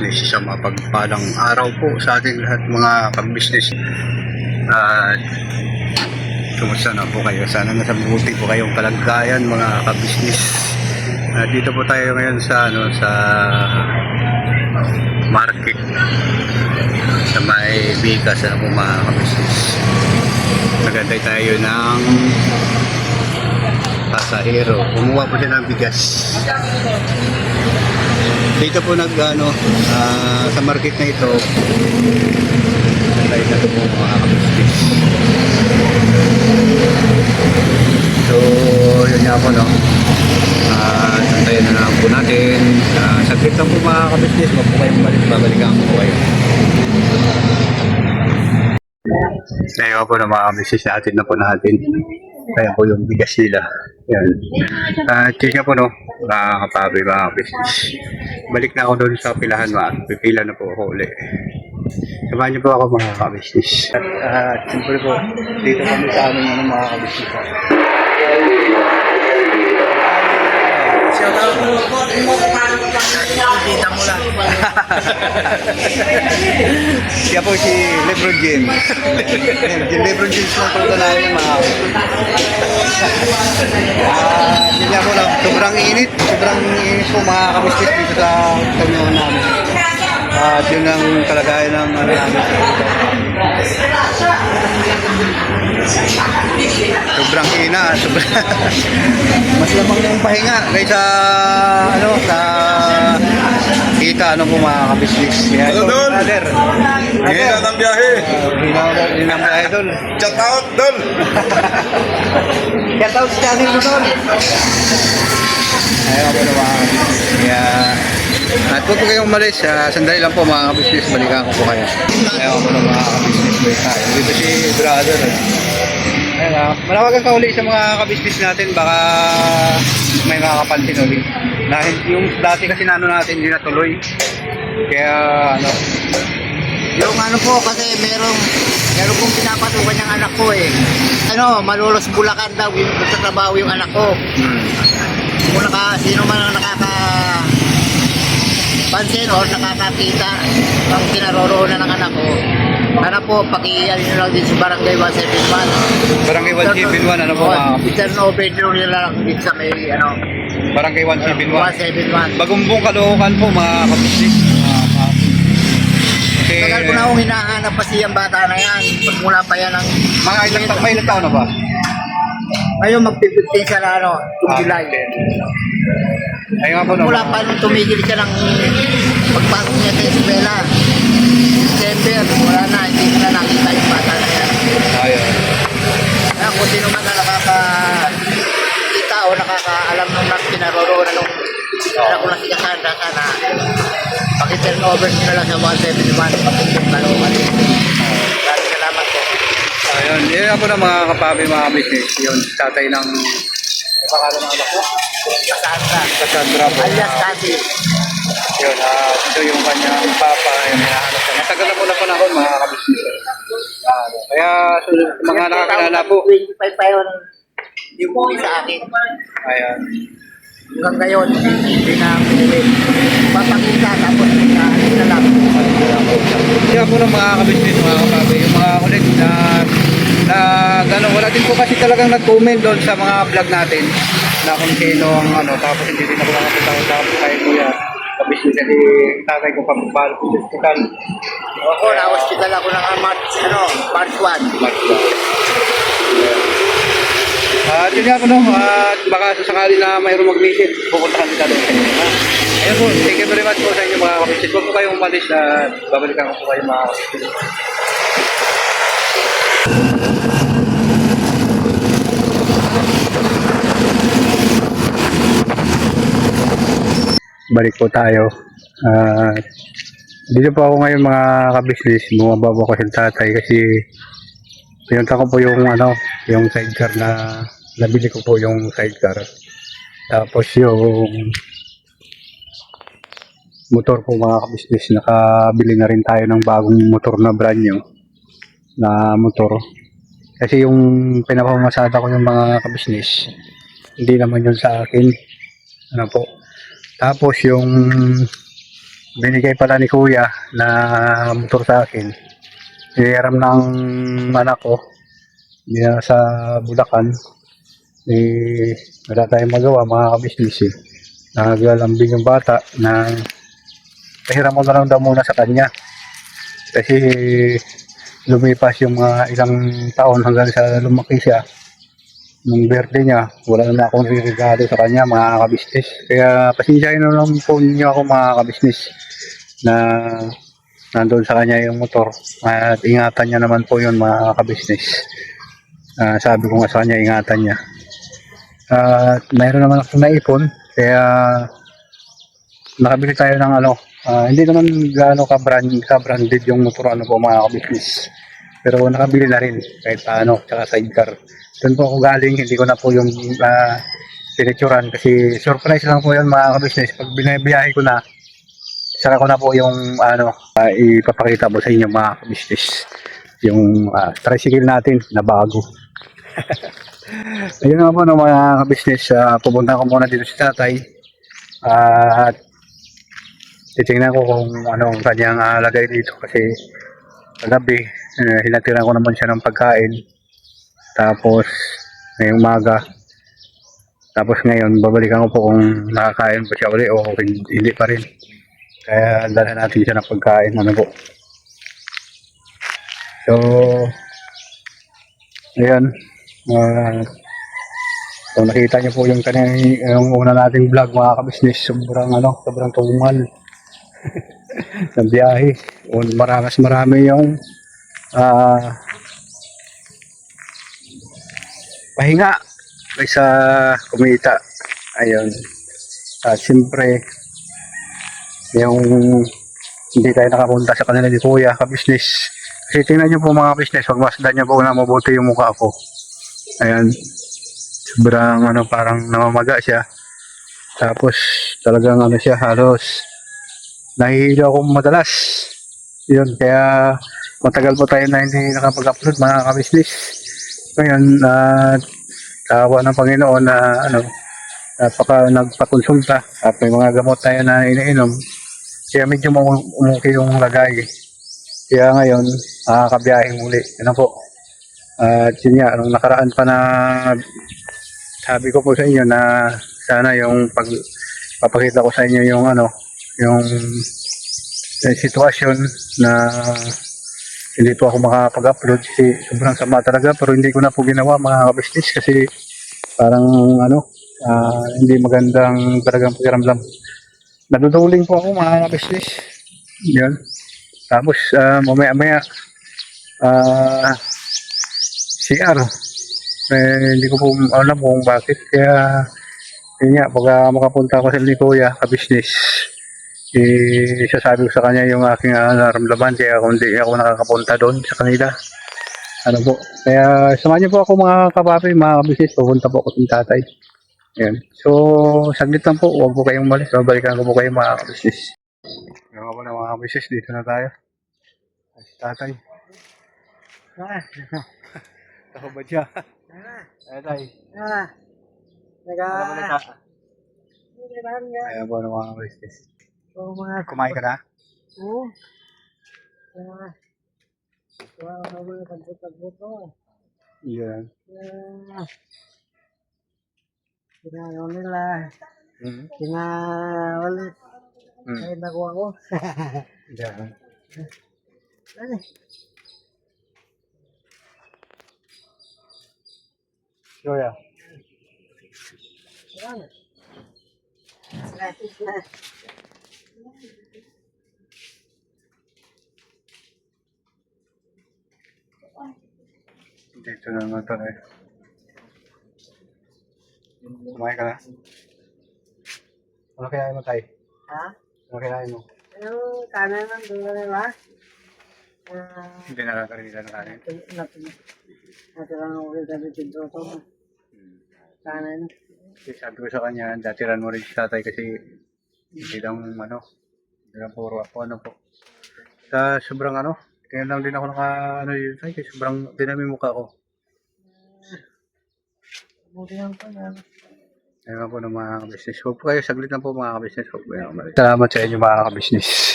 Isang mapagpalang araw po sa ating lahat mga ka-business. At kumusta na po kayo? Sana nasa mabuti po kayong kalagayan mga ka-business. Dito po tayo ngayon sa sa market sa may bigas po mga ka-business. Nagantay tayo ng pasahero. Kumuha po siya ng bigas. Dito po sa market na ito tayo na ito po mga ka-business. So yun nga po santayan na lang po natin. Saglit lang po mga ka-business. Wag po kayong babalikan po kayo. Kaya po na mga ka-business natin na po natin. Kaya po yung bigas nila. Yan. Check na po mga kapabi, mga business. Balik na ako doon sa pilahan pipila na po ako ulit. Samahan niyo po ako mga ka-business. At siyempre po, dito kami sa aming mga ka-business. Kita mo lang. Siya po si Lebron James. Lebron James lang po namin mga hindi po lang. Sobrang init po mga ka-business dito sa kanyon namin. At yun ang kalagayan ng namin. Sobrang hina, mas lamang yung pahinga kaysa sa kita po mga ka-business. Hello, Don. Hina ng biyahe. Hina ng biyahe, Don. Shout out, Don. Shout out sa channel mo, Don. Ayaw ako naman. At huwag po kayong umalis. Sandali lang po mga ka-business. Balikan ko po kayo. Ayaw ako ng mga ka-business. Dito si brother. Malawagan ka uli sa mga ka-business natin. Baka may makakapansin ulit. Dahil yung dati kasi natin hindi natuloy. Kaya Yung po kasi meron pong pinapatukan ng anak ko malulos Bulacan daw yung trabaho yung anak ko. Kung sino man ang pansin o nakakakita ang kinaroroonan ng anak ko, po, paki-alin nyo lang din sa Barangay 171. Barangay 171, po mga turn over nyo lang din sa may Barangay 171. 171. Bagumbong Caloocan po mga ka-business. Tagal ko na akong hinahanap pa siyang bata na yan. Pagmula pa yan ng Mga ilang taon na ba? ngayon mag-15 sa July. Ayun nga po Mula pa nung tumigil siya ng pagpasok niya sa eskwela. December, wala na, hindi ko na nakita yung bata na yan. Ayun. Kaya kung sino man na nakakakita o nakakaalam nung kinaroroonan nung anak ko na si Cassandra, sana paki-turn over nyo lang sa 171 papuntong Caloocan. Maraming salamat po. Ayun, yun nga po mga kapabi, mga business. Yun, tatay ng pangalan ng anak ko. Cassandra po. Alias Cathy. Yun, ito yung kanyang papa. Yung hinahanap ko. Matagal na po na panahon mga ka-business. Kaya mga nakakilala po. 25 pa yun. Yung buhay sa akin. Ayan. Hanggang ngayon, hindi na pinili. Papakita, tapos na lang. Kaya po ng mga ka-business, mga kapabi, yung mga ulit wala din po kasi talagang nag-comment doon sa mga vlog natin na kung sino ang tapos hindi din ako nakapita ko tapos kaya ko yan ka-business ni tatay ko pagpapalo sa hospital. Ako, na-hospital ako ng March 1. At yun nga po at baka sakali na mayroong mag-visit, pupuntahan kita doon. Ayun po, thank you very much po sa inyo mga ka-business. Huwag po kayong umalis at babalikan ko po kayo mga ka-business. Balik po tayo. Dito po ako ngayon mga ka-business. Bumababa ko sa tatay kasi pinunta ko po yung yung sidecar na nabili ko po yung sidecar. Tapos yung motor po mga ka-business, nakabili na rin tayo ng bagong motor na brand new na motor. Kasi yung pinapamasada ko yung mga ka-business, hindi naman yun sa akin. Tapos yung binigay pala ni kuya na motor sa akin. Hiniram ng anak ko. Hindi na sa Bulacan. Wala tayong magawa mga kabisnes eh. Naglalambing yung bata na pahiram mo na lang daw muna sa kanya. Kasi lumipas yung mga ilang taon hanggang sa lumaki siya. Nung birthday niya, wala na akong regalo sa kanya mga kabisnes. Kaya pasensyahin na lang po niyo ako mga kabisnes na nandun sa kanya yung motor. At ingatan niya naman po yun mga kabisnes. Sabi ko nga sa kanya, ingatan niya. At mayroon naman akong naipon. Kaya nakabili tayo ng ano. Hindi naman gaano ka-branded yung motor ano po mga kabisnes. Pero nakabili na rin kahit paano, tsaka sidecar. Doon po ako galing, hindi ko na po yung pinicturan kasi surprise lang po yun mga kabisnes. Pag binabiyahe ko na, saka ko na po yung ipapakita po sa inyo mga kabisnes. Yung tricycle natin na bago. Ayun nga po no, mga kabisnes, pupunta ko muna dito sa tatay. At titingnan ko kung anong kanyang lagay dito kasi kagabi hinatiran ko naman siya ng pagkain. Tapos ngayong umaga, tapos ngayon babalikan ko po kung nakakain pa siya uli o hindi pa rin. Kaya dala natin siya ng pagkain ano po. So ayan, so nakita niyo po yung yung una nating vlog mga kabisnes, sobrang tumal ng biyahe. Marami yung pahinga kaysa kumita. Ayun. At siyempre, yung hindi tayo nakapunta sa kanila ni Kuya, kabisnes. Kasi tingnan nyo po mga kabisnes, magmasdan nyo po na mabuti yung mukha ko. Ayan. Sobrang parang namamaga siya. Tapos talagang siya, halos nahihilo ako madalas. Yun, kaya matagal po tayo na hindi nakapag-upload mga kabisnes. Ngayon, tawa ng Panginoon na nagpakonsulta at may mga gamot tayo na iniinom. Kaya medyo umuki yung lagay. Kaya ngayon, nakakabiyahe muli. Yan po. At yun nga, nung nakaraan pa na sabi ko po sa inyo na sana yung papakita ko sa inyo yung yung sitwasyon na hindi po ako makapag-upload kasi sobrang sama talaga, pero hindi ko na po ginawa mga kabisnes kasi parang hindi magandang talagang pakiramdam. Naduduling po ako mga kabisnes. Yan. Tapos mamaya CR. Hindi ko po alam kung bakit. Kaya yun nga, pag makapunta ako sa Kuya kabisnes, isasabi ko sa kanya yung aking naramdaman kaya kung hindi ako nakakapunta doon sa kanila. Po. Kaya samahan niyo po ako mga kapapi, mga kabisnes, pupunta po ako sa tatay. Ayan. So, saglit lang po, huwag po kayong malis. Babalikan ko po kayo mga kabisnes. Yung ako na mga kabisnes, dito na tayo. Si tatay. Ako ba siya? Tatay. Ayan po na mga kabisnes. Kumain ka na? Oo. Wow, mga tagbot-tagbot ko. Yan. Ginagawa nila. Kinawalit. Ay, nakuha ko. Yan. Ay. Kuya. Yan. Dito na nga tayo. Kumain ka na? Ano kinain mo tayo? Ha? Ano kinain mo? Yung kanan ng dulo nila. Hindi nakakarinig na kanin. Natirang ako kita dito ito. Kanan. Kasi sabi ko sa kanya, datiran mo rin si tatay kasi hindi lang hindi lang puro ako po. Sa sobrang kaya lang din ako yun tayo kasi sobrang dinami mukha ko. Buti lang pa na. Ayun po ng mga business. Huwag po kayo, saglit lang po mga business. Huwag po kayo. Salamat sa inyo mga business.